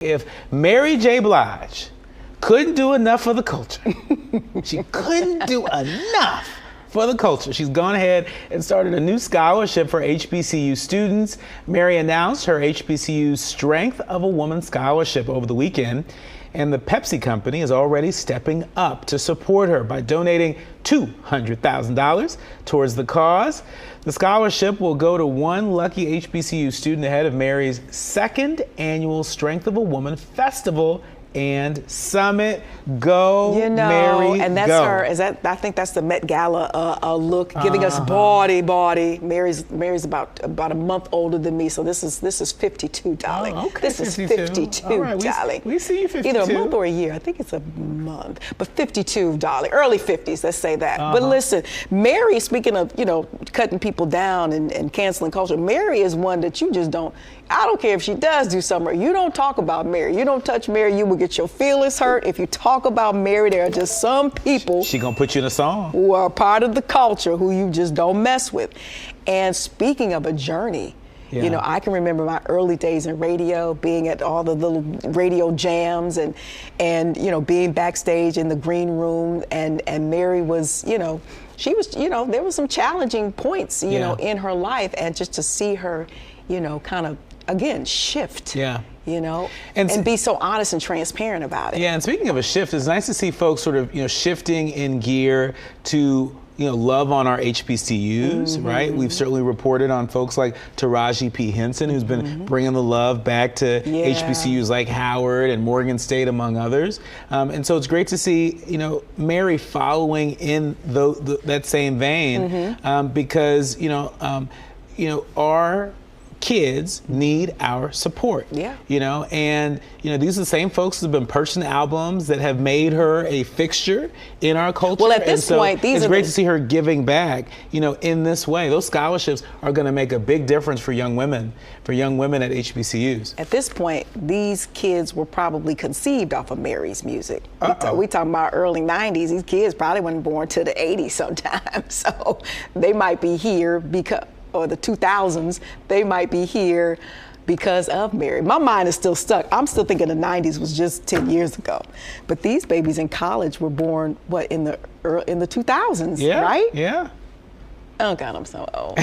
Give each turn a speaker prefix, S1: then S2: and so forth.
S1: If Mary J. Blige couldn't do enough for the culture, she couldn't do enough for the culture, she's gone ahead and started a new scholarship for HBCU students. Mary announced her HBCU Strength of a Woman Scholarship over the weekend, and the Pepsi company is already stepping up to support her by donating $200,000 towards the cause. The scholarship will go to one lucky HBCU student ahead of Mary's second annual Strength of a Woman Festival and Summit. Go, Mary,
S2: and that's
S1: go.
S2: her. I think that's the Met Gala look, giving us body. Mary's about a month older than me, so this is 52, darling.
S1: Oh, okay,
S2: this is 52,
S1: all right,
S2: darling.
S1: We see you 52.
S2: Either a month or a year. I think it's a month, but 52, darling. Early 50s. Let's say that. But listen, Mary. Speaking of cutting people down and canceling culture, Mary is one that you just don't. I don't care if she does do something. You don't talk about Mary. You don't touch Mary. You will get your feelings hurt. If you talk about Mary, there are just some people.
S1: She gonna put you in a song.
S2: Who are part of the culture who you just don't mess with. And speaking of a journey, I can remember my early days in radio, being at all the little radio jams and being backstage in the green room. And Mary was, she was, there was some challenging points, in her life. And just to see her, kind of, again, shift.
S1: Yeah.
S2: And be so honest and transparent about it.
S1: Yeah, and speaking of a shift, it's nice to see folks sort of, shifting in gear to, love on our HBCUs, right? We've certainly reported on folks like Taraji P. Henson, who's been bringing the love back to HBCUs like Howard and Morgan State, among others. And so it's great to see, Mary following in that same vein, because, our kids need our support.
S2: Yeah.
S1: And these are the same folks who've been purchasing albums that have made her a fixture in our culture.
S2: Well, at this point,
S1: it's great to see her giving back, in this way. Those scholarships are going to make a big difference for young women at HBCUs.
S2: At this point, these kids were probably conceived off of Mary's music. We talking about early 90s. These kids probably weren't born till the 80s sometimes. So they might be here or the 2000s, they might be here because of Mary. My mind is still stuck. I'm still thinking the 90s was just 10 years ago. But these babies in college were born, in the 2000s, right?
S1: Yeah.
S2: Oh God, I'm so old.